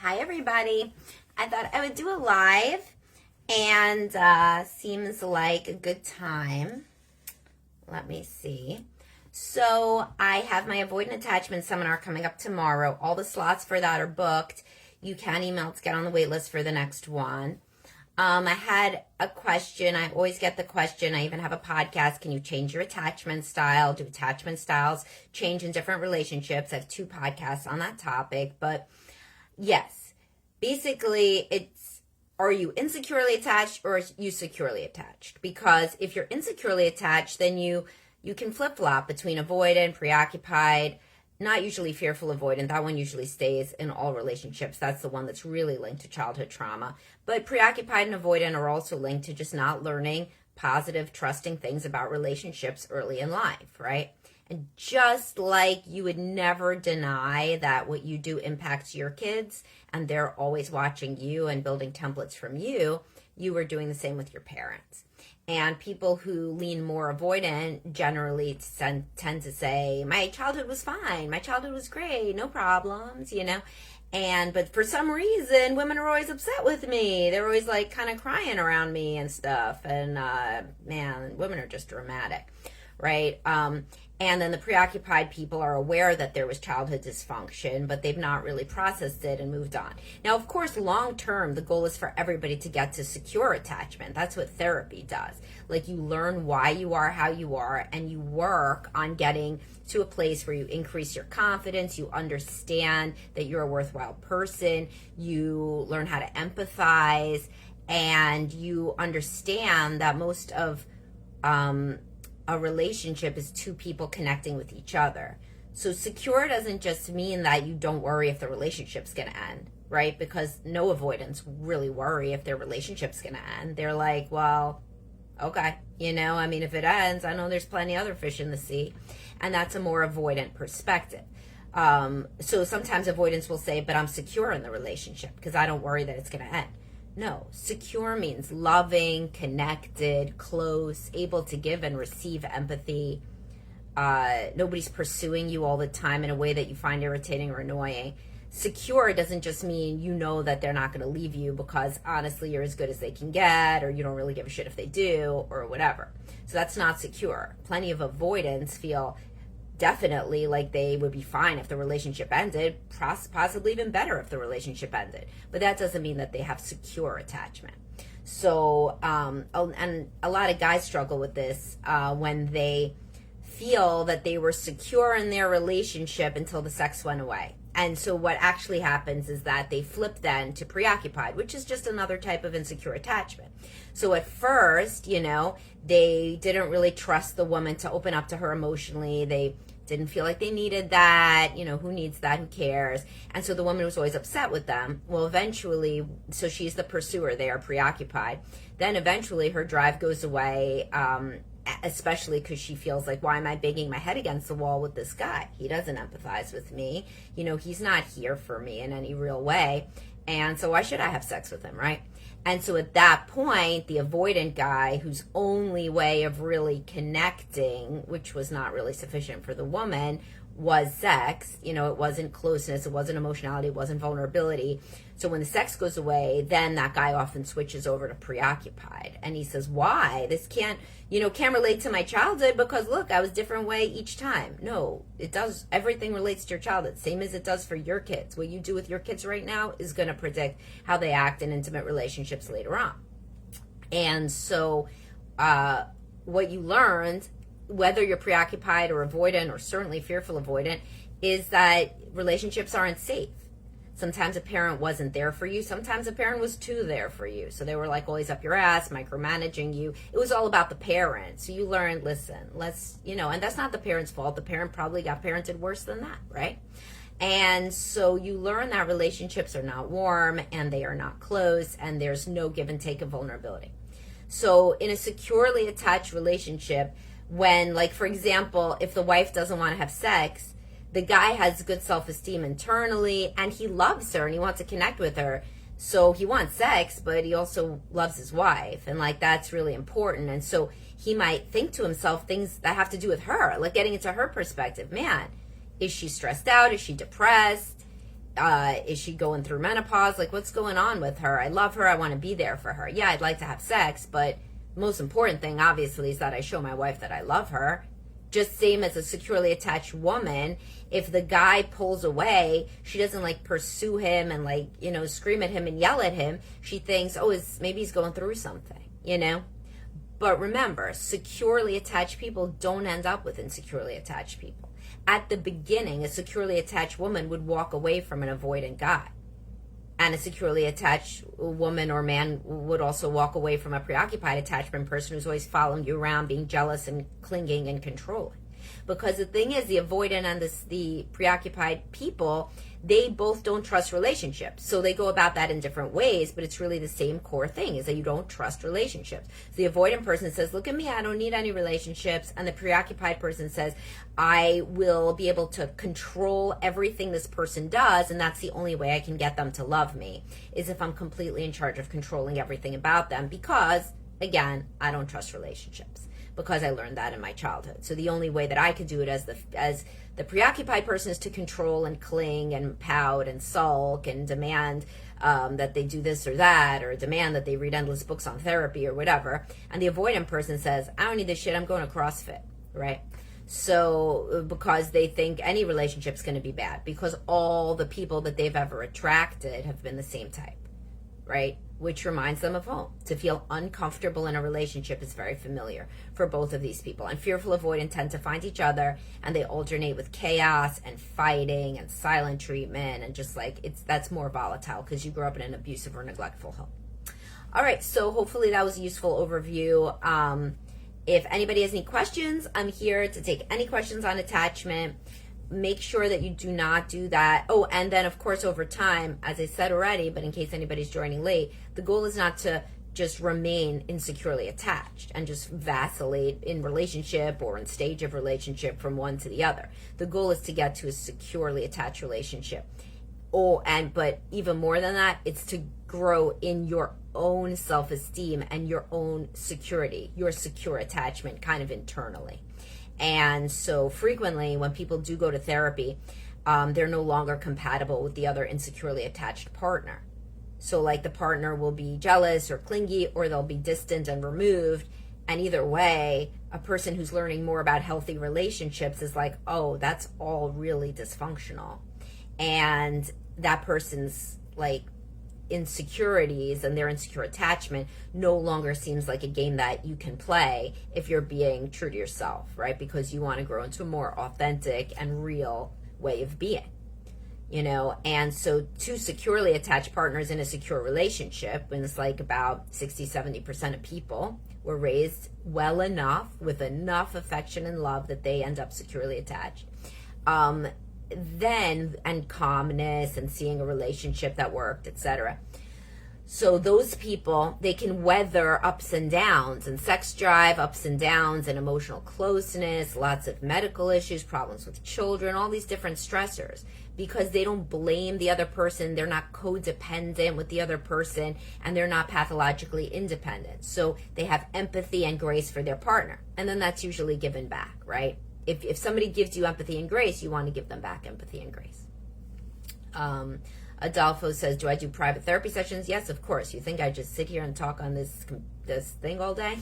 Hi, everybody. I thought I would do a live, and seems like a good time. Let me see. So I have my Avoidant Attachment Seminar coming up tomorrow. All the slots for that are booked. You can email to get on the wait list for the next one. I had a question. I always get the question. I even have a podcast. Can you change your attachment style? Do attachment styles change in different relationships? I have 2 podcasts on that topic. But yes, basically it's, are you insecurely attached or are you securely attached? Because if you're insecurely attached, then you can flip-flop between avoidant, preoccupied, not usually fearful avoidant. That one usually stays in all relationships. That's the one that's really linked to childhood trauma. But preoccupied and avoidant are also linked to just not learning positive, trusting things about relationships early in life, right? And just like you would never deny that what you do impacts your kids and they're always watching you and building templates from you, you were doing the same with your parents. And people who lean more avoidant generally tend to say, my childhood was fine. My childhood was great. No problems, but for some reason, women are always upset with me. They're always like kind of crying around me and stuff. And man, women are just dramatic, right? And then the preoccupied people are aware that there was childhood dysfunction, but they've not really processed it and moved on. Now, of course, long term, the goal is for everybody to get to secure attachment. That's what therapy does. Like, you learn why you are how you are, and you work on getting to a place where you increase your confidence, you understand that you're a worthwhile person, you learn how to empathize, and you understand that most of a relationship is 2 people connecting with each other. So secure doesn't just mean that you don't worry if the relationship's going to end, right? Because no avoidants really worry if their relationship's going to end. They're like, well, okay, if it ends, I know there's plenty other fish in the sea. And that's a more avoidant perspective. So sometimes avoidants will say, but I'm secure in the relationship because I don't worry that it's going to end. No, secure means loving, connected, close, able to give and receive empathy. Nobody's pursuing you all the time in a way that you find irritating or annoying. Secure doesn't just mean you know that they're not going to leave you because honestly you're as good as they can get, or you don't really give a shit if they do, or whatever. So that's not secure. Plenty of avoidants feel definitely like they would be fine if the relationship ended, possibly even better if the relationship ended. But that doesn't mean that they have secure attachment. So, and a lot of guys struggle with this when they feel that they were secure in their relationship until the sex went away. And so what actually happens is that they flip then to preoccupied, which is just another type of insecure attachment. So at first, they didn't really trust the woman to open up to her emotionally. They didn't feel like they needed that. Who needs that? Who cares? And so the woman was always upset with them. Well, eventually, so she's the pursuer. They are preoccupied. Then eventually her drive goes away, especially because she feels like, why am I banging my head against the wall with this guy? He doesn't empathize with me. He's not here for me in any real way. And so why should I have sex with him, right? And so at that point, the avoidant guy, whose only way of really connecting, which was not really sufficient for the woman, was sex. It wasn't closeness, it wasn't emotionality, it wasn't vulnerability. So when the sex goes away, then that guy often switches over to preoccupied. And he says, why? This can't relate to my childhood because look, I was different way each time. No, it does. Everything relates to your childhood, same as it does for your kids. What you do with your kids right now is going to predict how they act in intimate relationships later on. And so what you learned, whether you're preoccupied or avoidant or certainly fearful avoidant, is that relationships aren't safe. Sometimes a parent wasn't there for you. Sometimes a parent was too there for you. So they were like always up your ass, micromanaging you. It was all about the parent. So you learned, listen, and that's not the parent's fault. The parent probably got parented worse than that, right? And so you learn that relationships are not warm and they are not close and there's no give and take of vulnerability. So in a securely attached relationship, when, like, for example, if the wife doesn't want to have sex, the guy has good self-esteem internally and he loves her and he wants to connect with her. So he wants sex, but he also loves his wife. And that's really important. And so he might think to himself things that have to do with her, like getting into her perspective. Man, is she stressed out? Is she depressed? Is she going through menopause? Like, what's going on with her? I love her. I want to be there for her. Yeah, I'd like to have sex, but the most important thing, obviously, is that I show my wife that I love her. Just same as a securely attached woman, if the guy pulls away, she doesn't like pursue him and like, scream at him and yell at him. She thinks, oh, maybe he's going through something, But remember, securely attached people don't end up with insecurely attached people. At the beginning, a securely attached woman would walk away from an avoidant guy. And a securely attached woman or man would also walk away from a preoccupied attachment person who's always following you around, being jealous and clinging and controlling. Because the thing is, the avoidant and the preoccupied people, they both don't trust relationships. So they go about that in different ways, but it's really the same core thing, is that you don't trust relationships. So the avoidant person says, look at me, I don't need any relationships. And the preoccupied person says, I will be able to control everything this person does, and that's the only way I can get them to love me, is if I'm completely in charge of controlling everything about them, because, again, I don't trust relationships. Because I learned that in my childhood. So the only way that I could do it as the preoccupied person is to control and cling and pout and sulk and demand that they do this or that, or demand that they read endless books on therapy or whatever. And the avoidant person says, I don't need this shit, I'm going to CrossFit, right? So because they think any relationship is going to be bad, because all the people that they've ever attracted have been the same type, right? Which reminds them of home. To feel uncomfortable in a relationship is very familiar for both of these people. And fearful avoidant tend to find each other, and they alternate with chaos and fighting and silent treatment, and just like that's more volatile because you grew up in an abusive or neglectful home. All right, so hopefully that was a useful overview. If anybody has any questions, I'm here to take any questions on attachment. Make sure that you do not do that. Oh, and then of course over time, as I said already, but in case anybody's joining late, the goal is not to just remain insecurely attached and just vacillate in relationship or in stage of relationship from one to the other. The goal is to get to a securely attached relationship. But even more than that, it's to grow in your own self-esteem and your own security, your secure attachment kind of internally. And so frequently when people do go to therapy, they're no longer compatible with the other insecurely attached partner. So like the partner will be jealous or clingy, or they'll be distant and removed. And either way, a person who's learning more about healthy relationships is like, oh, that's all really dysfunctional. And that person's like insecurities and their insecure attachment no longer seems like a game that you can play if you're being true to yourself, right? Because you want to grow into a more authentic and real way of being, and so two securely attached partners in a secure relationship, and it's like about 60-70% of people were raised well enough with enough affection and love that they end up securely attached, and calmness and seeing a relationship that worked, etc. So those people, they can weather ups and downs and sex drive, ups and downs and emotional closeness, lots of medical issues, problems with children, all these different stressors, because they don't blame the other person, they're not codependent with the other person, and they're not pathologically independent. So they have empathy and grace for their partner, and then that's usually given back, right? If somebody gives you empathy and grace, you want to give them back empathy and grace. Adolfo says, do I do private therapy sessions? Yes, of course. You think I just sit here and talk on this thing all day?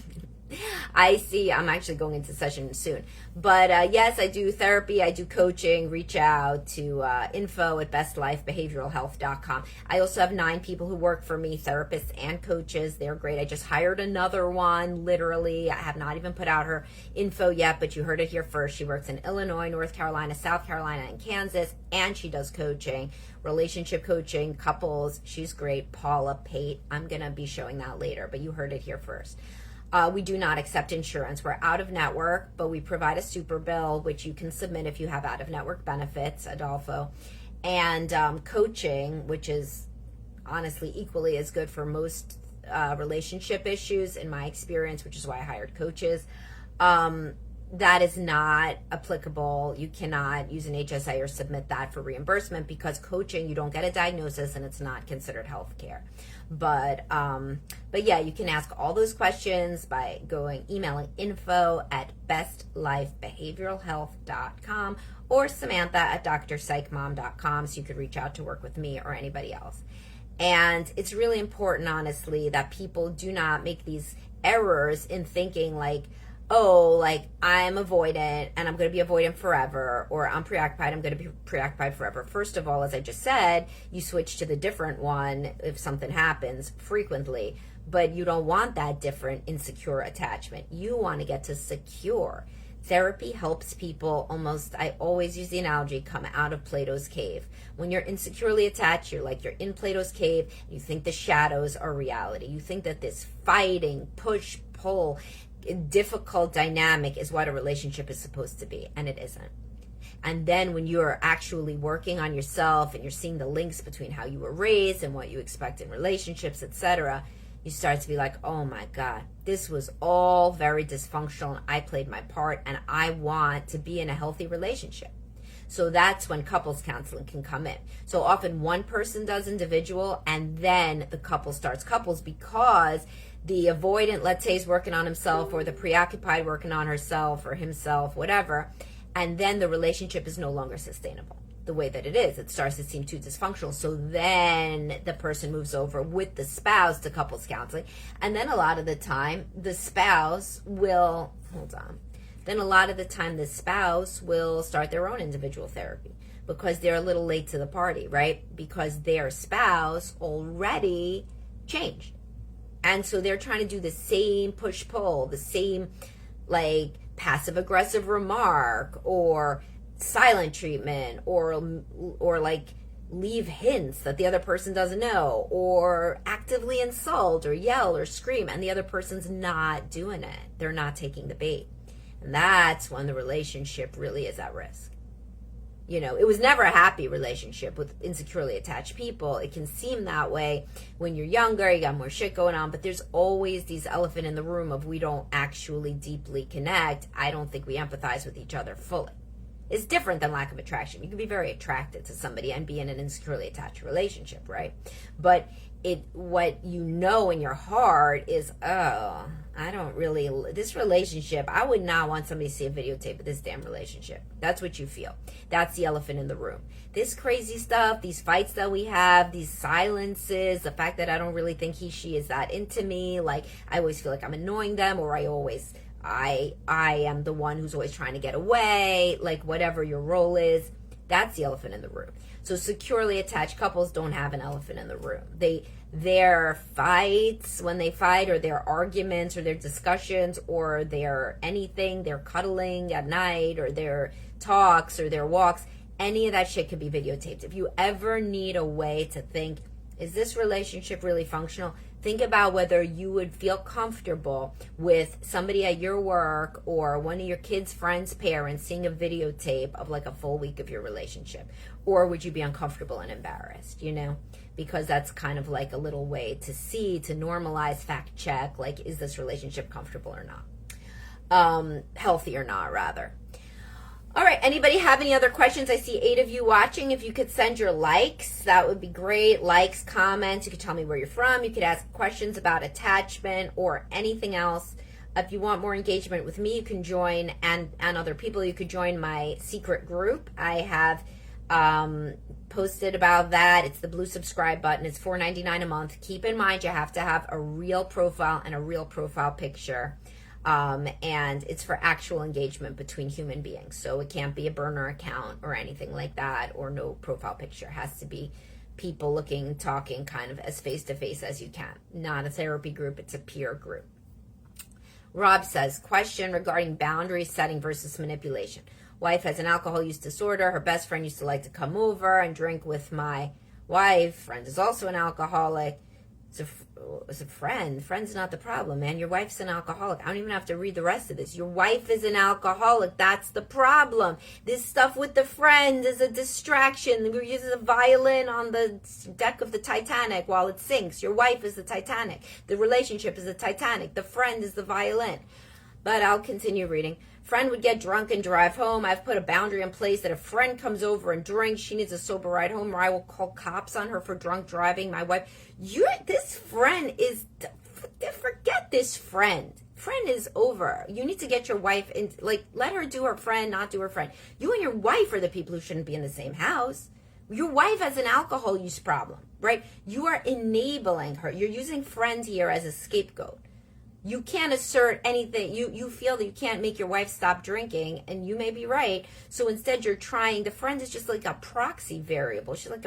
I see. I'm actually going into session soon. But yes, I do therapy. I do coaching. Reach out to info@bestlifebehavioralhealth.com. I also have 9 people who work for me, therapists and coaches. They're great. I just hired another one, literally. I have not even put out her info yet, but you heard it here first. She works in Illinois, North Carolina, South Carolina, and Kansas, and she does coaching, relationship coaching, couples. She's great. Paula Pate. I'm going to be showing that later, but you heard it here first. We do not accept insurance. We're out of network, but we provide a super bill, which you can submit if you have out of network benefits, Adolfo. And coaching, which is honestly equally as good for most relationship issues in my experience, which is why I hired coaches. That is not applicable. You cannot use an HSA or submit that for reimbursement, because coaching, you don't get a diagnosis and it's not considered health care. But yeah, you can ask all those questions by emailing info@bestlifebehavioralhealth.com, or Samantha@drpsychmom.com, so you could reach out to work with me or anybody else. And it's really important, honestly, that people do not make these errors in thinking like, oh, like I'm avoidant and I'm going to be avoidant forever, or I'm preoccupied, I'm going to be preoccupied forever. First of all, as I just said, you switch to the different one if something happens frequently, but you don't want that different insecure attachment. You want to get to secure. Therapy helps people almost, I always use the analogy, come out of Plato's cave. When you're insecurely attached, you're like you're in Plato's cave, you think the shadows are reality. You think that this fighting, push, pull, difficult dynamic is what a relationship is supposed to be, and it isn't. And then when you're actually working on yourself and you're seeing the links between how you were raised and what you expect in relationships, etc., you start to be like, oh my God, this was all very dysfunctional and I played my part and I want to be in a healthy relationship. So that's when couples counseling can come in. So often one person does individual and then the couple starts couples, because the avoidant, let's say, is working on himself, or the preoccupied working on herself or himself, whatever, and then the relationship is no longer sustainable the way that it is. It starts to seem too dysfunctional. So then the person moves over with the spouse to couples counseling. And then a lot of the time, the spouse will, then a lot of the time the spouse will start their own individual therapy, because they're a little late to the party, right? Because their spouse already changed. And so they're trying to do the same push-pull, the same like passive-aggressive remark or silent treatment, or like leave hints that the other person doesn't know, or actively insult or yell or scream, and the other person's not doing it. They're not taking the bait. And that's when the relationship really is at risk. You know, it was never a happy relationship with insecurely attached people. It can seem that way when you're younger, you got more shit going on, but there's always these elephant in the room of we don't actually deeply connect. I don't think we empathize with each other fully. It's different than lack of attraction. You can be very attracted to somebody and be in an insecurely attached relationship, right? But what you know in your heart is, oh, I don't really, this relationship, I would not want somebody to see a videotape of this damn relationship. That's what you feel. That's the elephant in the room. This crazy stuff, these fights that we have, these silences, the fact that I don't really think she is that into me, like I always feel like I'm annoying them, or I am the one who's always trying to get away, like whatever your role is, that's the elephant in the room. So securely attached couples don't have an elephant in the room. Their fights, when they fight, or their arguments, or their discussions, or their anything, their cuddling at night, or their talks, or their walks, any of that shit could be videotaped. If you ever need a way to think, is this relationship really functional? Think about whether you would feel comfortable with somebody at your work or one of your kids' friends' parents seeing a videotape of like a full week of your relationship. Or would you be uncomfortable and embarrassed, you know? Because that's kind of like a little way to see, to normalize, fact check, like, is this relationship comfortable or not? Healthy or not, rather. All right, anybody have any other questions? I see 8 of you watching. If you could send your likes, that would be great. Likes, comments. You could tell me where you're from. You could ask questions about attachment or anything else. If you want more engagement with me, you can join, and other people, you could join my secret group. I have posted about that. It's the blue subscribe button. It's $4.99 a month. Keep in mind, you have to have a real profile and a real profile picture. And it's for actual engagement between human beings. So it can't be a burner account or anything like that, or no profile picture. It has to be people looking, talking kind of as face-to-face as you can. Not a therapy group, it's a peer group. Rob says, question regarding boundary setting versus manipulation. Wife has an alcohol use disorder. Her best friend used to like to come over and drink with my wife. Friend is also an alcoholic. It's a friend. Friend's not the problem, man. Your wife's an alcoholic. I don't even have to read the rest of this. Your wife is an alcoholic. That's the problem. This stuff with the friend is a distraction. We're using a violin on the deck of the Titanic while it sinks. Your wife is the Titanic. The relationship is the Titanic. The friend is the violin. But I'll continue reading. Friend would get drunk and drive home. I've put a boundary in place that if friend comes over and drinks, she needs a sober ride home, or I will call cops on her for drunk driving. My wife, this friend is, forget this friend. Friend is over. You need to get your wife in, like, let her do her friend, not do her friend. You and your wife are the people who shouldn't be in the same house. Your wife has an alcohol use problem, right? You are enabling her. You're using friend here as a scapegoat. You can't assert anything. You feel that you can't make your wife stop drinking, and you may be right. So instead, you're trying. The friend is just like a proxy variable. She's like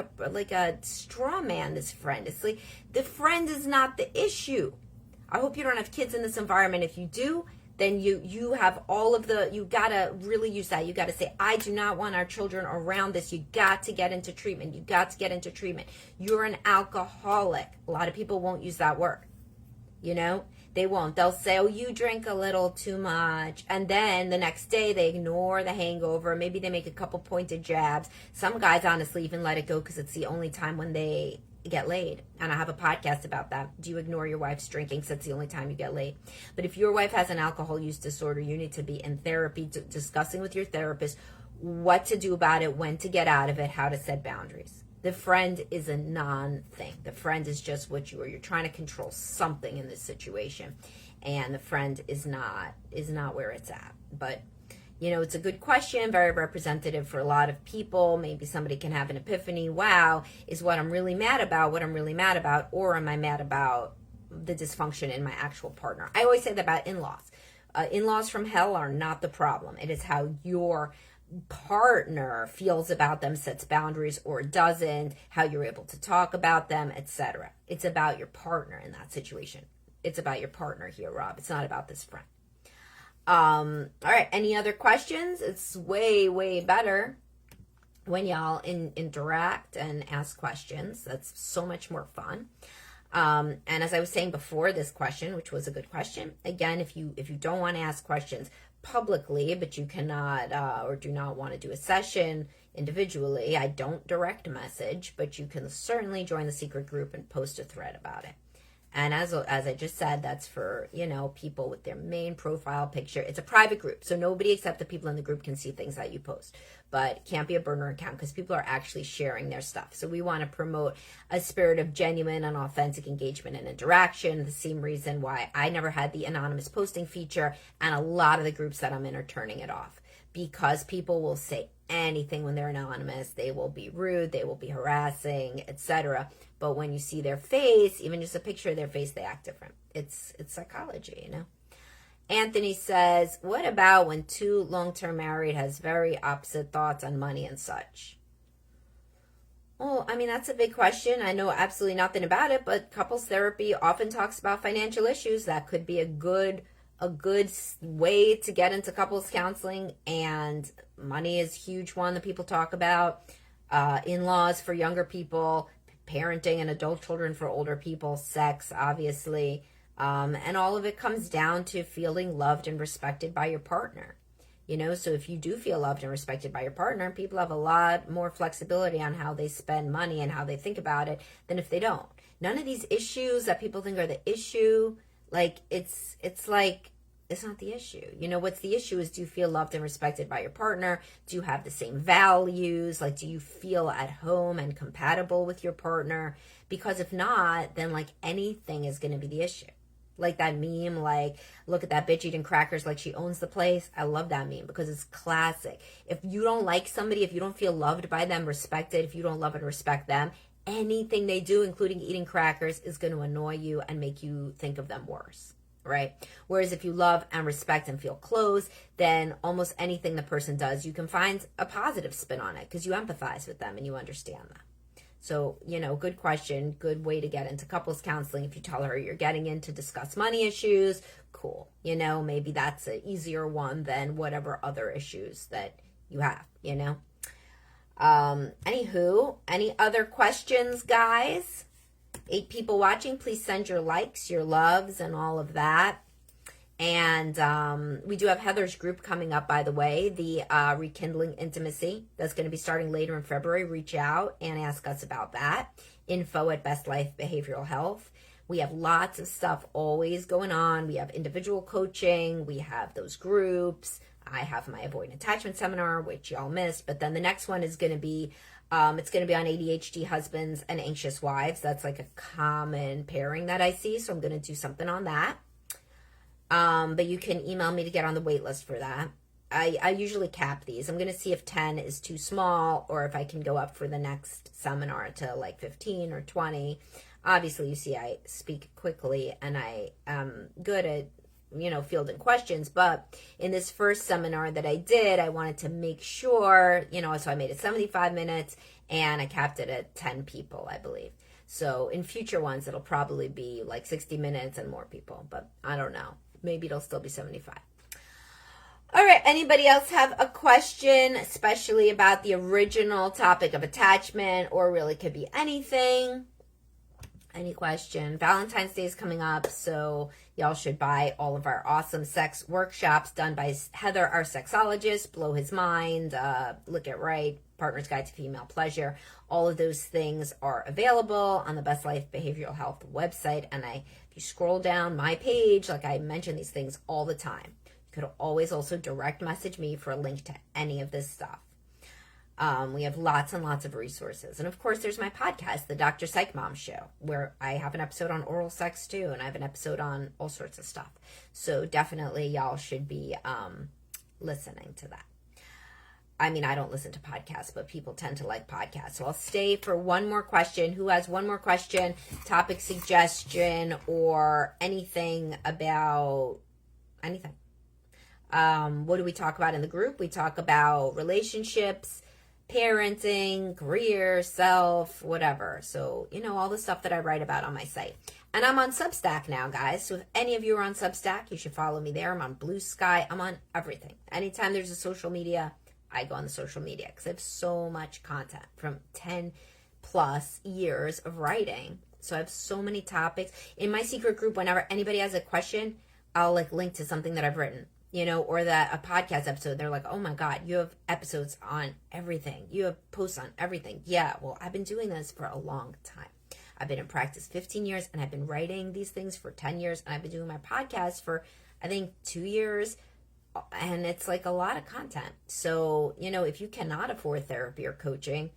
a straw man. This friend. It's like the friend is not the issue. I hope you don't have kids in this environment. If you do, then you have all of the. You gotta really use that. You gotta say, I do not want our children around this. You got to get into treatment. You got to get into treatment. You're an alcoholic. A lot of people won't use that word. You know. They won't. They'll say, oh, you drink a little too much. And then the next day they ignore the hangover. Maybe they make a couple pointed jabs. Some guys honestly even let it go because it's the only time when they get laid. And I have a podcast about that. Do you ignore your wife's drinking because it's the only time you get laid? But if your wife has an alcohol use disorder, you need to be in therapy, discussing with your therapist what to do about it, when to get out of it, how to set boundaries. The friend is a non-thing. The friend is just what you are. You're trying to control something in this situation, and the friend is not where it's at. But you know, it's a good question, very representative for a lot of people. Maybe somebody can have an epiphany. Wow, is what I'm really mad about what I'm really mad about, or am I mad about the dysfunction in my actual partner? I always say that about in-laws. In-laws from hell are not the problem. It is how your partner feels about them, sets boundaries or doesn't, how you're able to talk about them, etc. It's about your partner in that situation. It's about your partner here, Rob. It's not about this friend. All right, any other questions? It's way better when y'all interact and ask questions. That's so much more fun. And as I was saying before this question, which was a good question, again, if you don't want to ask questions publicly, but you cannot or do not want to do a session individually, I don't direct message, but you can certainly join the secret group and post a thread about it. And as I just said, that's for, you know, people with their main profile picture. It's a private group, so nobody except the people in the group can see things that you post. But it can't be a burner account because people are actually sharing their stuff. So we want to promote a spirit of genuine and authentic engagement and interaction. The same reason why I never had the anonymous posting feature, and a lot of the groups that I'm in are turning it off. Because people will say anything when they're anonymous. They will be rude, they will be harassing, etc. But when you see their face, even just a picture of their face, they act different. It's psychology, you know. Anthony says, what about when two long-term married has very opposite thoughts on money and such? Well, I mean, that's a big question. I know absolutely nothing about it, but couples therapy often talks about financial issues. That could be a good way to get into couples counseling, and money is a huge one that people talk about. In-laws for younger people, parenting and adult children for older people, sex, obviously. And all of it comes down to feeling loved and respected by your partner. You know, so if you do feel loved and respected by your partner, people have a lot more flexibility on how they spend money and how they think about it than if they don't. None of these issues that people think are the issue, like it's like, it's not the issue. You know, what's the issue is, do you feel loved and respected by your partner? Do you have the same values? Like, do you feel at home and compatible with your partner? Because if not, then like anything is going to be the issue. Like that meme, like, look at that bitch eating crackers like she owns the place. I love that meme because it's classic. If you don't like somebody, if you don't feel loved by them, respected, if you don't love and respect them, anything they do, including eating crackers, is going to annoy you and make you think of them worse, right? Whereas if you love and respect and feel close, then almost anything the person does, you can find a positive spin on it because you empathize with them and you understand them. So, you know, good question, good way to get into couples counseling. If you tell her you're getting in to discuss money issues, cool. You know, maybe that's an easier one than whatever other issues that you have, you know. Anywho, any other questions, guys? 8 people watching, please send your likes, your loves, and all of that. And we do have Heather's group coming up, by the way, the Rekindling Intimacy. That's going to be starting later in February. Reach out and ask us about that. Info at Best Life Behavioral Health. We have lots of stuff always going on. We have individual coaching. We have those groups. I have my Avoidant Attachment Seminar, which y'all missed. But then the next one is going to be, it's going to be on ADHD husbands and anxious wives. That's like a common pairing that I see. So I'm going to do something on that. But you can email me to get on the wait list for that. I usually cap these. I'm going to see if 10 is too small or if I can go up for the next seminar to like 15 or 20. Obviously, you see, I speak quickly and I am good at, fielding questions. But in this first seminar that I did, I wanted to make sure, so I made it 75 minutes and I capped it at 10 people, I believe. So in future ones, it'll probably be like 60 minutes and more people, but I don't know. Maybe it'll still be 75. All right, anybody else have a question, especially about the original topic of attachment, or really could be anything? Any question? Valentine's Day is coming up, so y'all should buy all of our awesome sex workshops done by Heather, our sexologist, Blow His Mind, Look It Right, Partner's Guide to Female Pleasure. All of those things are available on the Best Life Behavioral Health website, and if you scroll down my page, like I mention these things all the time. You could always also direct message me for a link to any of this stuff. We have lots and lots of resources. And of course, there's my podcast, The Dr. Psych Mom Show, where I have an episode on oral sex too, and I have an episode on all sorts of stuff. So definitely y'all should be listening to that. I mean, I don't listen to podcasts, but people tend to like podcasts. So I'll stay for one more question. Who has one more question, topic suggestion, or anything about anything? What do we talk about in the group? We talk about relationships, parenting, career, self, whatever. So, all the stuff that I write about on my site. And I'm on Substack now, guys. So if any of you are on Substack, you should follow me there. I'm on Blue Sky. I'm on everything. Anytime there's a social media, I go on the social media because I have so much content from 10 plus years of writing. So I have so many topics. In my secret group, whenever anybody has a question, I'll link to something that I've written. Or that a podcast episode, they're like, oh my God, you have episodes on everything. You have posts on everything. Yeah, well, I've been doing this for a long time. I've been in practice 15 years and I've been writing these things for 10 years. And I've been doing my podcast for, I think, 2 years. And it's like a lot of content. So, if you cannot afford therapy or coaching,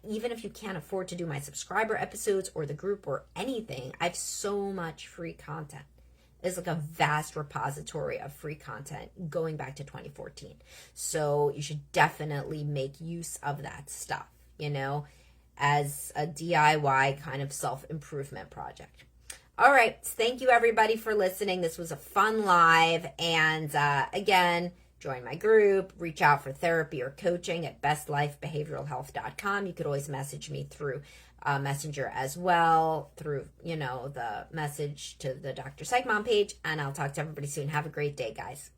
even if you can't afford to do my subscriber episodes or the group or anything, I have so much free content. It's like a vast repository of free content going back to 2014. So you should definitely make use of that stuff, as a DIY kind of self-improvement project. All right. Thank you, everybody, for listening. This was a fun live. And again, join my group, reach out for therapy or coaching at bestlifebehavioralhealth.com. You could always message me through Messenger as well, through, the message to the Dr. Psych Mom page. And I'll talk to everybody soon. Have a great day, guys.